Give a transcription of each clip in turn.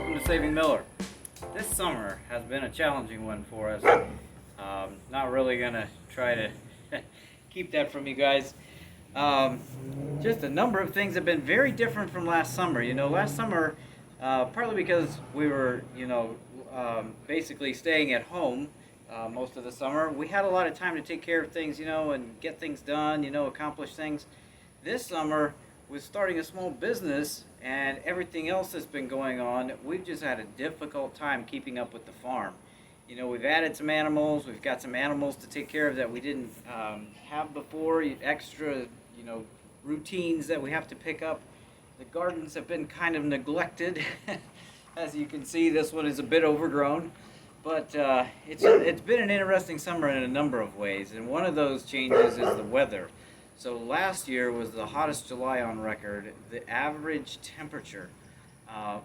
welcome to Saving Miller. This summer has been a challenging one for us. Not really gonna try to keep that from you guys. Um, just a number of things have been very different from last summer. Last summer, partly because we were, basically staying at home most of the summer, we had a lot of time to take care of things, and get things done, accomplish things. This summer, with starting a small business and everything else that's been going on, we've just had a difficult time keeping up with the farm. We've added some animals. We've got some animals to take care of that we didn't have before. Extra, routines that we have to pick up. The gardens have been kind of neglected. As you can see, this one is a bit overgrown. But it's been an interesting summer in a number of ways. And one of those changes is the weather. So last year was the hottest July on record. The average temperature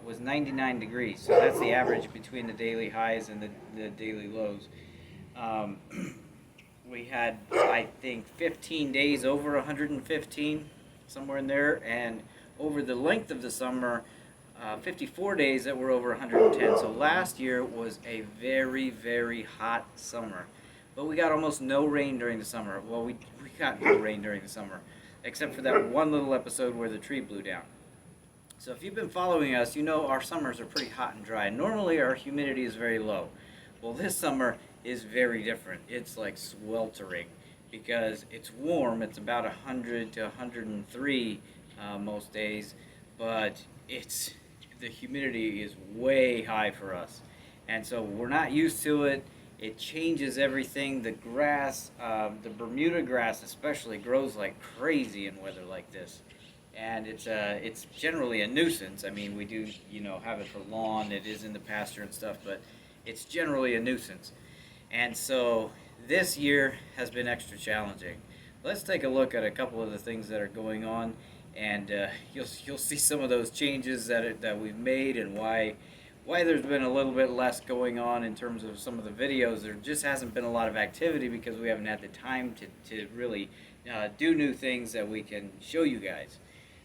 was 99 degrees. So that's the average between the daily highs and the daily lows. We had, I think, 15 days over 115, somewhere in there. And over the length of the summer, 54 days that were over 110. So last year was a very, very hot summer. But we got almost no rain during the summer. Well, we got no rain during the summer, except for that one little episode where the tree blew down. So if you've been following us, you know our summers are pretty hot and dry. Normally our humidity is very low. Well, this summer is very different. It's like sweltering because it's warm. It's about 100 to 103 most days, but the humidity is way high for us. And so we're not used to it. It changes everything. The grass, the Bermuda grass especially, grows like crazy in weather like this. And it's generally a nuisance. I mean, we do, have it for lawn. It is in the pasture and stuff, but it's generally a nuisance. And so this year has been extra challenging. Let's take a look at a couple of the things that are going on, and you'll see some of those changes that we've made and why there's been a little bit less going on in terms of some of the videos. There just hasn't been a lot of activity because we haven't had the time to really do new things that we can show you guys.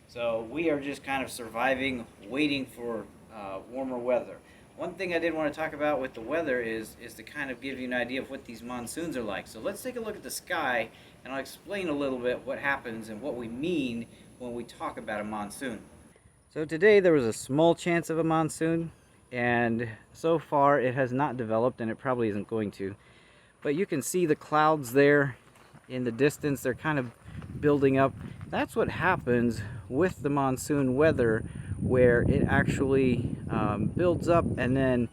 So we are just kind of surviving, waiting for warmer weather. One thing I did want to talk about with the weather is to kind of give you an idea of what these monsoons are like. So let's take a look at the sky, and I'll explain a little bit what happens and what we mean when we talk about a monsoon. So today there was a small chance of a monsoon, and so far it has not developed, and it probably isn't going to. But you can see the clouds there in the distance. They're kind of building up. That's what happens with the monsoon weather, where it actually builds up and then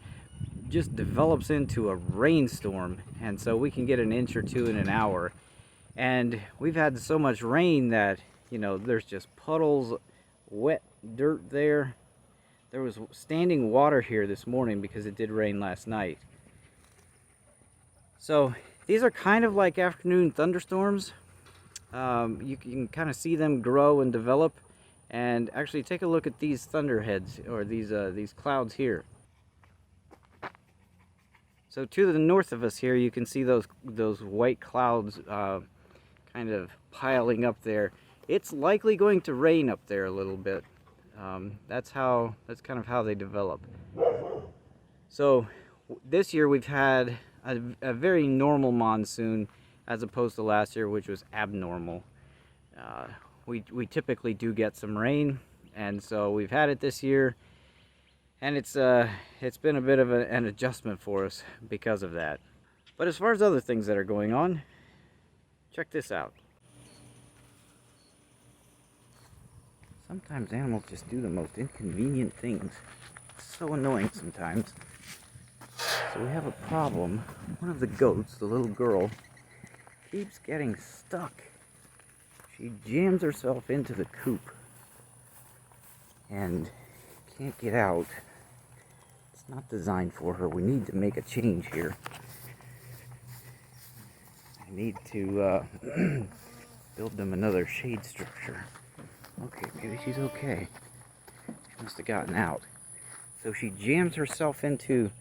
just develops into a rainstorm. And so we can get an inch or two in an hour. And we've had so much rain that, there's just puddles, wet dirt there. There was standing water here this morning because it did rain last night. So these are kind of like afternoon thunderstorms. You can kind of see them grow and develop. And actually take a look at these thunderheads, or these clouds here. So to the north of us here, you can see those white clouds kind of piling up there. It's likely going to rain up there a little bit. That's kind of how they develop. So this year we've had a very normal monsoon as opposed to last year, which was abnormal. We typically do get some rain, and so we've had it this year, and it's been a bit of an adjustment for us because of that. But as far as other things that are going on, check this out. Sometimes animals just do the most inconvenient things. It's so annoying sometimes. So we have a problem. One of the goats, the little girl, keeps getting stuck. She jams herself into the coop and can't get out. It's not designed for her. We need to make a change here. I need to build them another shade structure. Okay, maybe she's okay. She must have gotten out. So she jams herself into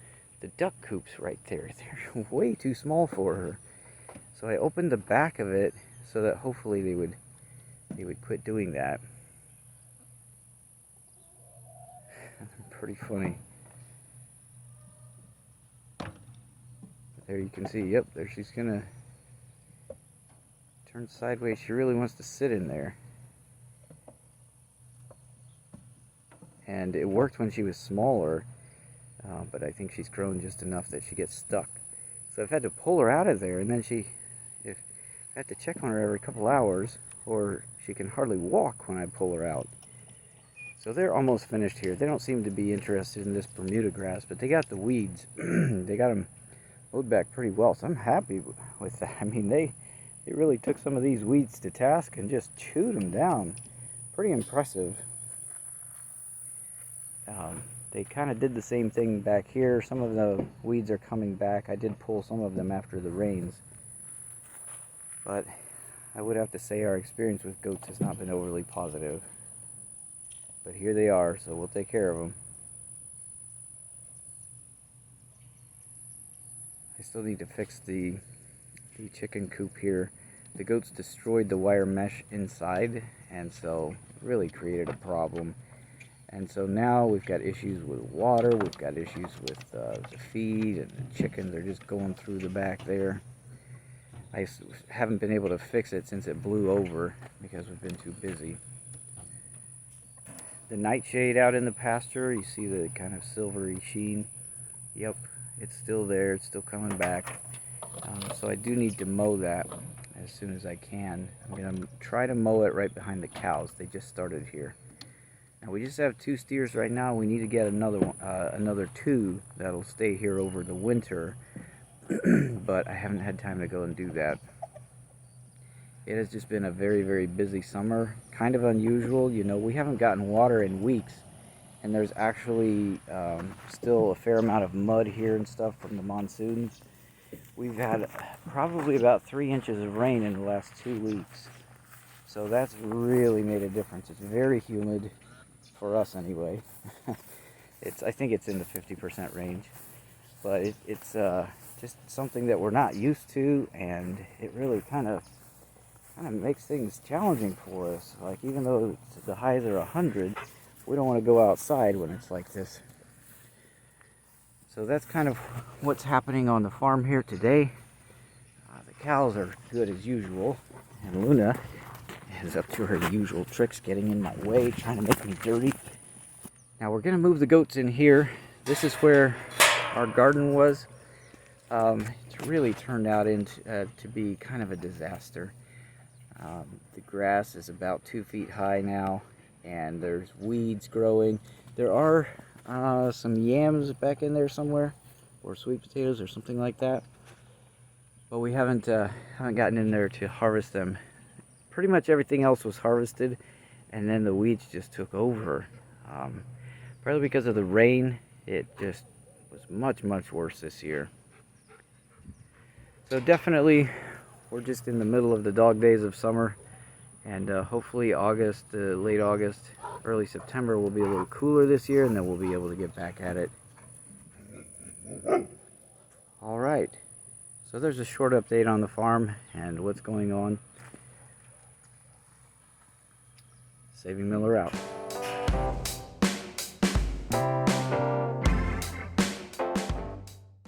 the duck coops right there. They're way too small for her. So I opened the back of it so that hopefully they would quit doing that. Pretty funny. There you can see, yep, there she's gonna turn sideways. She really wants to sit in there. And it worked when she was smaller, but I think she's grown just enough that she gets stuck. So I've had to pull her out of there, and then I have to check on her every couple hours, or she can hardly walk when I pull her out. So they're almost finished here. They don't seem to be interested in this Bermuda grass, but they got the weeds. They got them mowed back pretty well, so I'm happy with that. I mean, they really took some of these weeds to task and just chewed them down. Pretty impressive. They kind of did the same thing back here. Some of the weeds are coming back. I did pull some of them after the rains. But I would have to say our experience with goats has not been overly positive. But here they are, so we'll take care of them. I still need to fix the chicken coop here. The goats destroyed the wire mesh inside, and so it really created a problem. And so now we've got issues with water, we've got issues with the feed, and the chickens are just going through the back there. I haven't been able to fix it since it blew over because we've been too busy. The nightshade out in the pasture, you see the kind of silvery sheen. Yep, it's still there, it's still coming back. So I do need to mow that as soon as I can. I'm going to try to mow it right behind the cows. They just started here. Now we just have 2 steers right now. We need to get another one, another 2 that'll stay here over the winter, but I haven't had time to go and do that. It has just been a very, very busy summer. Kind of unusual, you know, we haven't gotten water in weeks, and there's actually still a fair amount of mud here and stuff from the monsoons. We've had probably about 3 inches of rain in the last 2 weeks, so that's really made a difference. It's very humid. For us anyway. I think it's in the 50% range, but it's just something that we're not used to, and it really kind of makes things challenging for us. Like, even though the highs are 100, we don't want to go outside when it's like this. So that's kind of what's happening on the farm here today. The cows are good as usual, and Luna is up to her usual tricks, getting in my way, trying to make me dirty. Now we're gonna move the goats in here. This is where our garden was. It's really turned out to be kind of a disaster. The grass is about 2 feet high now, and there's weeds growing. There are some yams back in there somewhere, or sweet potatoes or something like that, but we haven't gotten in there to harvest them. Pretty much everything else was harvested, and then the weeds just took over. Partly because of the rain, it just was much, much worse this year. So definitely, we're just in the middle of the dog days of summer, and hopefully August, late August, early September will be a little cooler this year, and then we'll be able to get back at it. All right, so there's a short update on the farm and what's going on. Saving Miller out.